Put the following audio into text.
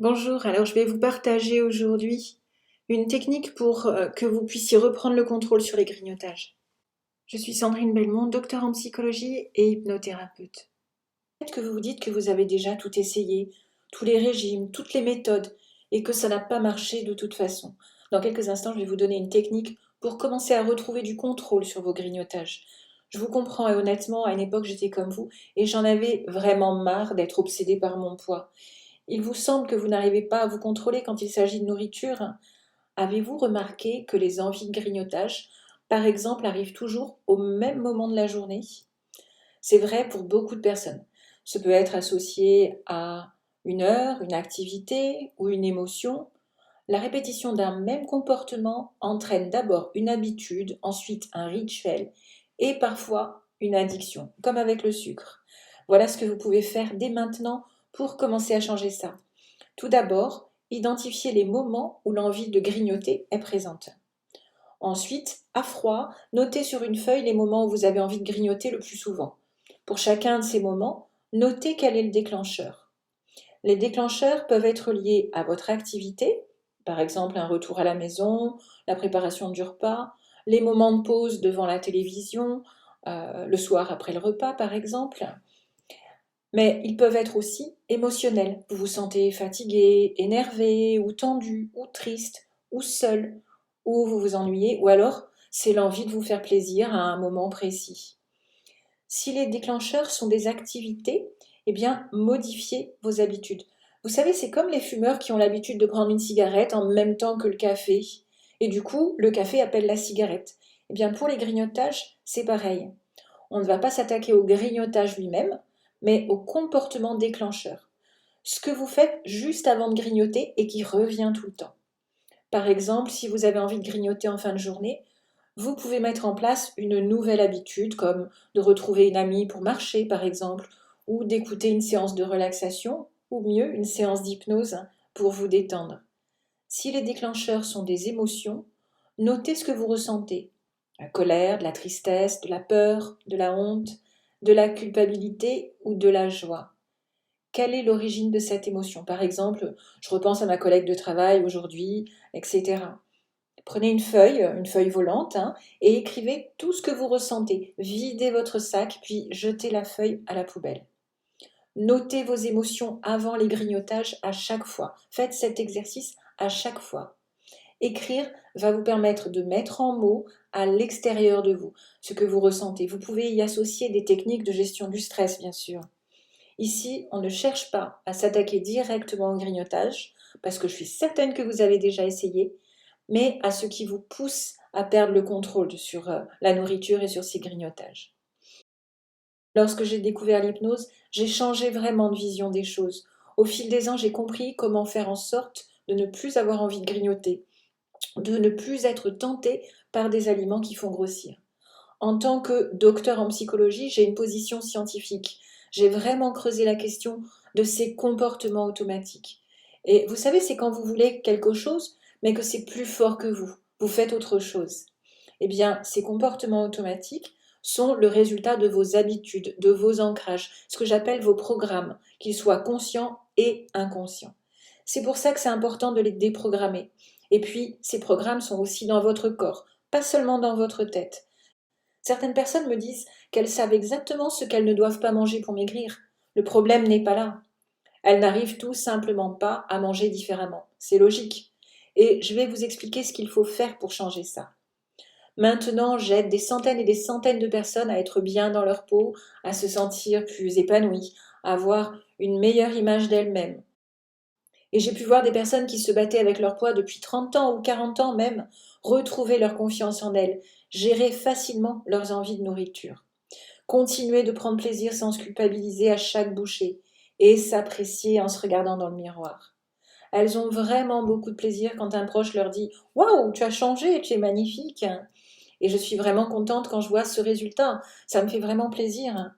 Bonjour, alors je vais vous partager aujourd'hui une technique pour que vous puissiez reprendre le contrôle sur les grignotages. Je suis Sandrine Belmont, docteur en psychologie et hypnothérapeute. Peut-être que vous vous dites que vous avez déjà tout essayé, tous les régimes, toutes les méthodes, et que ça n'a pas marché de toute façon. Dans quelques instants, je vais vous donner une technique pour commencer à retrouver du contrôle sur vos grignotages. Je vous comprends et honnêtement, à une époque j'étais comme vous et j'en avais vraiment marre d'être obsédée par mon poids. Il vous semble que vous n'arrivez pas à vous contrôler quand il s'agit de nourriture? Avez-vous remarqué que les envies de grignotage, par exemple, arrivent toujours au même moment de la journée? C'est vrai pour beaucoup de personnes. Ce peut être associé à une heure, une activité ou une émotion. La répétition d'un même comportement entraîne d'abord une habitude, ensuite un rituel et parfois une addiction, comme avec le sucre. Voilà ce que vous pouvez faire dès maintenant pour commencer à changer ça. Tout d'abord, identifiez les moments où l'envie de grignoter est présente. Ensuite, à froid, notez sur une feuille les moments où vous avez envie de grignoter le plus souvent. Pour chacun de ces moments, notez quel est le déclencheur. Les déclencheurs peuvent être liés à votre activité, par exemple un retour à la maison, la préparation du repas, les moments de pause devant la télévision, le soir après le repas par exemple. Mais ils peuvent être aussi émotionnels. Vous vous sentez fatigué, énervé, ou tendu, ou triste, ou seul, ou vous vous ennuyez, ou alors c'est l'envie de vous faire plaisir à un moment précis. Si les déclencheurs sont des activités, eh bien, modifiez vos habitudes. Vous savez, c'est comme les fumeurs qui ont l'habitude de prendre une cigarette en même temps que le café. Et du coup, le café appelle la cigarette. Eh bien, pour les grignotages, c'est pareil. On ne va pas s'attaquer au grignotage lui-même, mais au comportement déclencheur. Ce que vous faites juste avant de grignoter et qui revient tout le temps. Par exemple, si vous avez envie de grignoter en fin de journée, vous pouvez mettre en place une nouvelle habitude comme de retrouver une amie pour marcher par exemple, ou d'écouter une séance de relaxation, ou mieux une séance d'hypnose pour vous détendre. Si les déclencheurs sont des émotions, notez ce que vous ressentez. La colère, de la tristesse, de la peur, de la honte, de la culpabilité ou de la joie. Quelle est l'origine de cette émotion? Par exemple, je repense à ma collègue de travail aujourd'hui, etc. Prenez une feuille volante, hein, et écrivez tout ce que vous ressentez. Videz votre sac, puis jetez la feuille à la poubelle. Notez vos émotions avant les grignotages à chaque fois. Faites cet exercice à chaque fois. Écrire va vous permettre de mettre en mots à l'extérieur de vous ce que vous ressentez. Vous pouvez y associer des techniques de gestion du stress, bien sûr. Ici, on ne cherche pas à s'attaquer directement au grignotage, parce que je suis certaine que vous avez déjà essayé, mais à ce qui vous pousse à perdre le contrôle sur la nourriture et sur ces grignotages. Lorsque j'ai découvert l'hypnose, j'ai changé vraiment de vision des choses. Au fil des ans, j'ai compris comment faire en sorte de ne plus avoir envie de grignoter, de ne plus être tenté par des aliments qui font grossir. En tant que docteur en psychologie, j'ai une position scientifique. J'ai vraiment creusé la question de ces comportements automatiques. Et vous savez, c'est quand vous voulez quelque chose, mais que c'est plus fort que vous. Vous faites autre chose. Eh bien, ces comportements automatiques sont le résultat de vos habitudes, de vos ancrages, ce que j'appelle vos programmes, qu'ils soient conscients et inconscients. C'est pour ça que c'est important de les déprogrammer. Et puis, ces programmes sont aussi dans votre corps, pas seulement dans votre tête. Certaines personnes me disent qu'elles savent exactement ce qu'elles ne doivent pas manger pour maigrir. Le problème n'est pas là. Elles n'arrivent tout simplement pas à manger différemment. C'est logique. Et je vais vous expliquer ce qu'il faut faire pour changer ça. Maintenant, j'aide des centaines et des centaines de personnes à être bien dans leur peau, à se sentir plus épanouies, à avoir une meilleure image d'elles-mêmes. Et j'ai pu voir des personnes qui se battaient avec leur poids depuis 30 ans ou 40 ans même, retrouver leur confiance en elles, gérer facilement leurs envies de nourriture, continuer de prendre plaisir sans se culpabiliser à chaque bouchée et s'apprécier en se regardant dans le miroir. Elles ont vraiment beaucoup de plaisir quand un proche leur dit «Waouh, tu as changé, tu es magnifique!» Et je suis vraiment contente quand je vois ce résultat. Ça me fait vraiment plaisir.